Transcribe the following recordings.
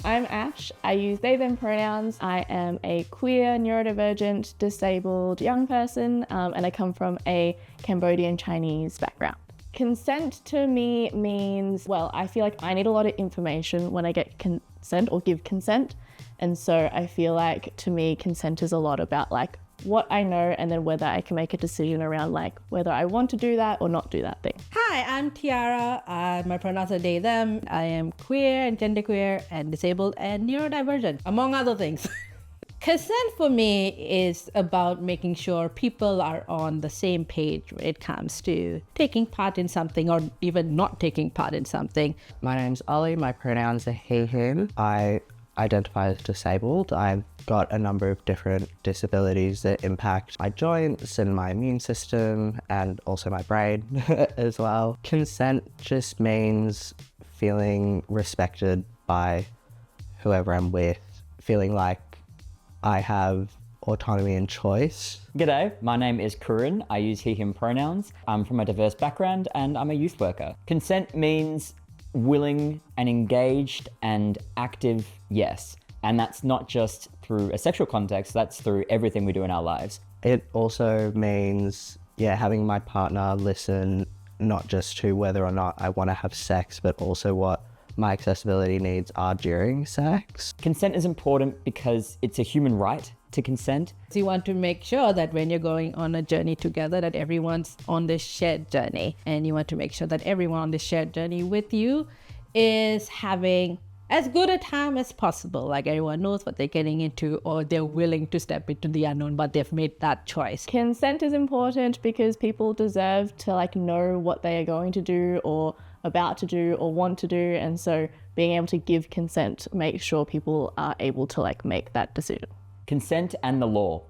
I'm Ash. I use they, them pronouns. I am a queer, neurodivergent, disabled young person, and I come from a Cambodian Chinese background. Consent to me means, well, I feel like I need a lot of information when I get consent or give consent. And so I feel like to me, consent is a lot about like what I know and then whether I can make a decision around like whether I want to do that or not do that thing. Hi, I'm Tiara. My pronouns are they, them. I am queer and genderqueer and disabled and neurodivergent, among other things. Consent for me is about making sure people are on the same page when it comes to taking part in something or even not taking part in something. My name's Ollie. My pronouns are he, him. I identify as disabled. I've got a number of different disabilities that impact my joints and my immune system and also my brain as well. Consent just means feeling respected by whoever I'm with, feeling like I have autonomy and choice. G'day, my name is Kurun. I use he, him pronouns. I'm from a diverse background and I'm a youth worker. Consent means willing and engaged and active yes. And that's not just through a sexual context, that's through everything we do in our lives. It also means, having my partner listen not just to whether or not I want to have sex, but also what my accessibility needs are during sex. Consent is important because it's a human right to consent. So you want to make sure that when you're going on a journey together, that everyone's on this shared journey. And you want to make sure that everyone on this shared journey with you is having as good a time as possible. Like everyone knows what they're getting into or they're willing to step into the unknown, but they've made that choice. Consent is important because people deserve to like know what they are going to do or about to do or want to do, and so being able to give consent makes sure people are able to like make that decision. Consent and the law.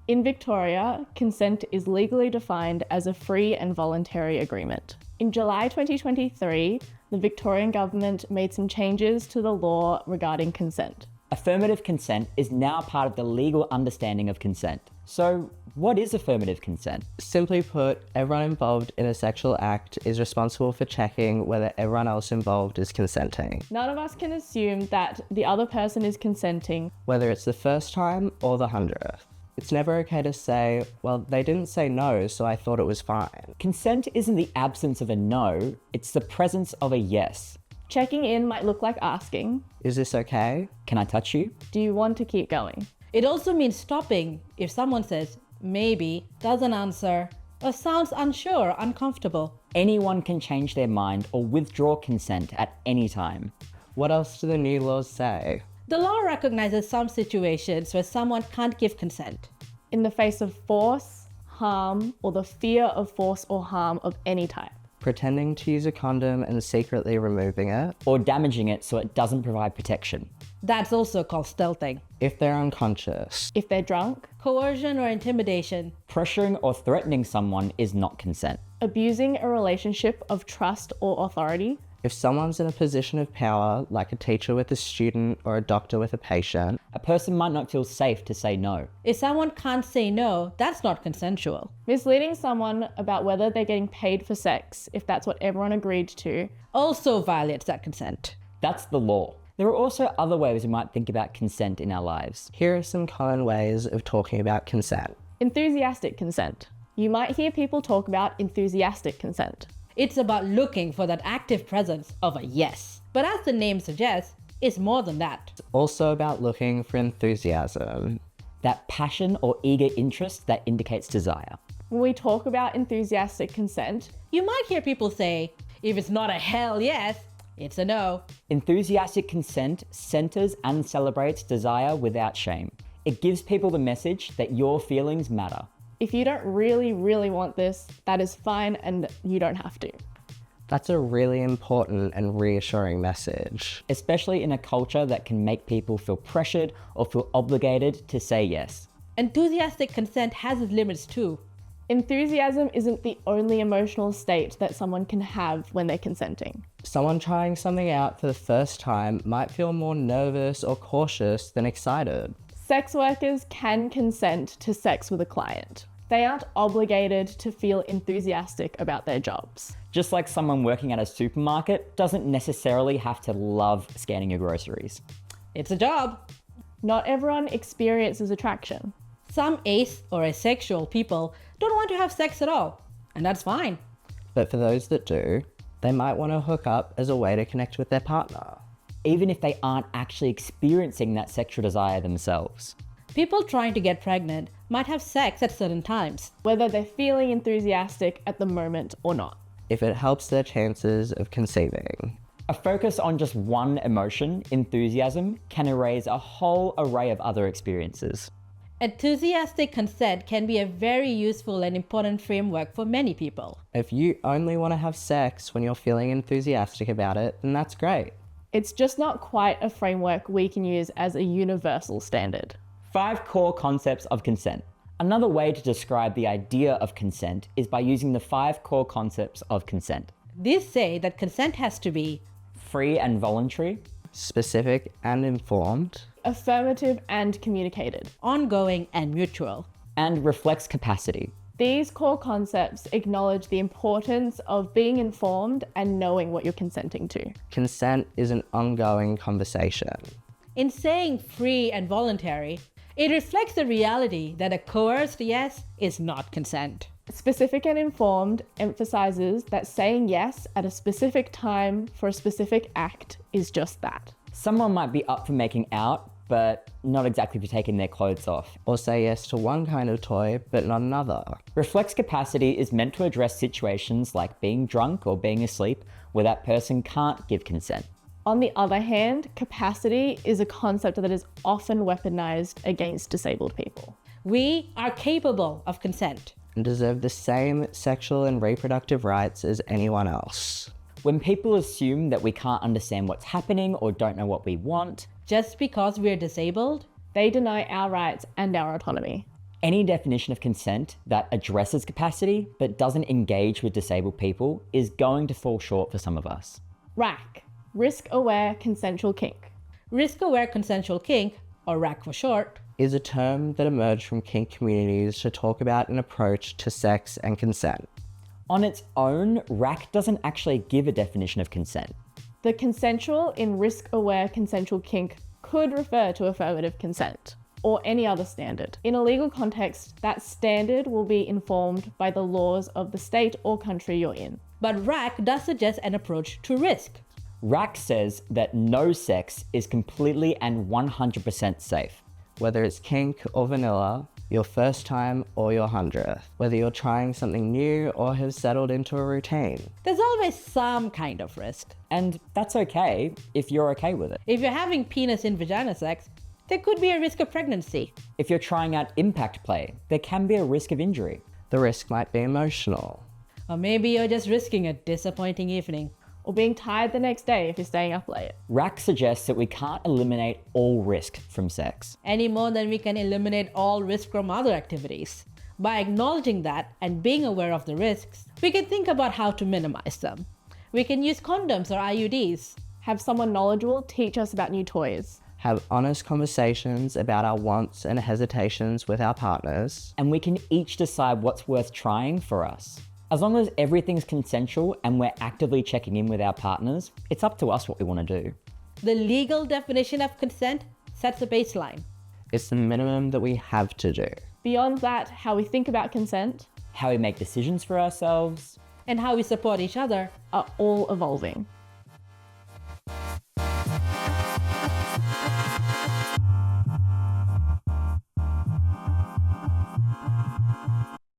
In Victoria, consent is legally defined as a free and voluntary agreement. In July 2023, the Victorian government made some changes to the law regarding consent. Affirmative consent is now part of the legal understanding of consent. So, what is affirmative consent? Simply put, everyone involved in a sexual act is responsible for checking whether everyone else involved is consenting. None of us can assume that the other person is consenting. Whether it's the first time or the 100th. It's never okay to say, well, they didn't say no, so I thought it was fine. Consent isn't the absence of a no, it's the presence of a yes. Checking in might look like asking, Is this okay? Can I touch you? do you want to keep going? It also means stopping if someone says maybe, doesn't answer, or sounds unsure or uncomfortable. Anyone can change their mind or withdraw consent at any time. What else do the new laws say? The law recognizes some situations where someone can't give consent. In the face of force, harm, or the fear of force or harm of any type. Pretending to use a condom and secretly removing it. Or damaging it so it doesn't provide protection. That's also called stealthing. If they're unconscious. If they're drunk, Coercion or intimidation. Pressuring or threatening someone is not consent. abusing a relationship of trust or authority. If someone's in a position of power, like a teacher with a student or a doctor with a patient, A person might not feel safe to say no. If someone can't say no, that's not consensual. Misleading someone about whether they're getting paid for sex, if that's what everyone agreed to. Also violates that consent. That's the law. There are also other ways we might think about consent in our lives. here are some common ways of talking about consent. Enthusiastic consent. You might hear people talk about enthusiastic consent. It's about looking for that active presence of a yes. But as the name suggests, it's more than that. It's also about looking for enthusiasm. That passion or eager interest that indicates desire. When we talk about enthusiastic consent, You might hear people say, if it's not a hell yes, it's a no. Enthusiastic consent centers and celebrates desire without shame. It gives people the message that your feelings matter. if you don't really want this, that is fine and you don't have to. That's a really important and reassuring message. Especially in a culture that can make people feel pressured or feel obligated to say yes. Enthusiastic consent has its limits too. Enthusiasm isn't the only emotional state that someone can have when they're consenting. Someone trying something out for the first time might feel more nervous or cautious than excited. Sex workers can consent to sex with a client. They aren't obligated to feel enthusiastic about their jobs. Just like someone working at a supermarket doesn't necessarily have to love scanning your groceries. It's a job. Not everyone experiences attraction. Some ace or asexual people don't want to have sex at all, and that's fine. But for those that do, they might want to hook up as a way to connect with their partner. Even if they aren't actually experiencing that sexual desire themselves. People trying to get pregnant might have sex at certain times. Whether they're feeling enthusiastic at the moment or not. If it helps their chances of conceiving. A focus on just one emotion, enthusiasm, can erase a whole array of other experiences. Enthusiastic consent can be a very useful and important framework for many people. If you only want to have sex when you're feeling enthusiastic about it, then that's great. It's just not quite a framework we can use as a universal standard. 5 core concepts of consent. Another way to describe the idea of consent is by using the 5 core concepts of consent. These say that consent has to be Free and voluntary, Specific and informed. Affirmative and communicated. ongoing and mutual. and reflects capacity. These core concepts acknowledge the importance of being informed and knowing what you're consenting to. Consent is an ongoing conversation. In saying free and voluntary, it reflects the reality that a coerced yes is not consent. Specific and informed emphasizes that saying yes at a specific time for a specific act is just that. Someone might be up for making out, but not exactly for taking their clothes off. Or say yes to one kind of toy, but not another. Reflex capacity is meant to address situations like being drunk or being asleep where that person can't give consent. On the other hand, capacity is a concept that is often weaponized against disabled people. We are capable of consent. And deserve the same sexual and reproductive rights as anyone else. When people assume that we can't understand what's happening or don't know what we want, Just because we're disabled, They deny our rights and our autonomy. any definition of consent that addresses capacity but doesn't engage with disabled people is going to fall short for some of us. RAC, Risk-Aware Consensual Kink. risk-aware consensual kink, or RAC for short, Is a term that emerged from kink communities to talk about an approach to sex and consent. On its own, RAC doesn't actually give a definition of consent. The consensual in risk-aware consensual kink could refer to affirmative consent or any other standard. In a legal context, that standard will be informed by the laws of the state or country you're in. but RAC does suggest an approach to risk. RAC says that no sex is completely and 100% safe. Whether it's kink or vanilla, your first time or your 100th. Whether you're trying something new or have settled into a routine. There's always some kind of risk. And that's okay if you're okay with it. If you're having penis in vagina sex, there could be a risk of pregnancy. If you're trying out impact play, there can be a risk of injury. The risk might be emotional. Or maybe you're just risking a disappointing evening. Or being tired the next day if you're staying up late. RAC suggests that we can't eliminate all risk from sex. Any more than we can eliminate all risk from other activities. By acknowledging that and being aware of the risks, we can think about how to minimize them. We can use condoms or IUDs. Have someone knowledgeable teach us about new toys. Have honest conversations about our wants and hesitations with our partners. And we can each decide what's worth trying for us. As long as everything's consensual and we're actively checking in with our partners, it's up to us what we want to do. The legal definition of consent sets a baseline. It's the minimum that we have to do. Beyond that, how we think about consent How we make decisions for ourselves, And how we support each other are all evolving.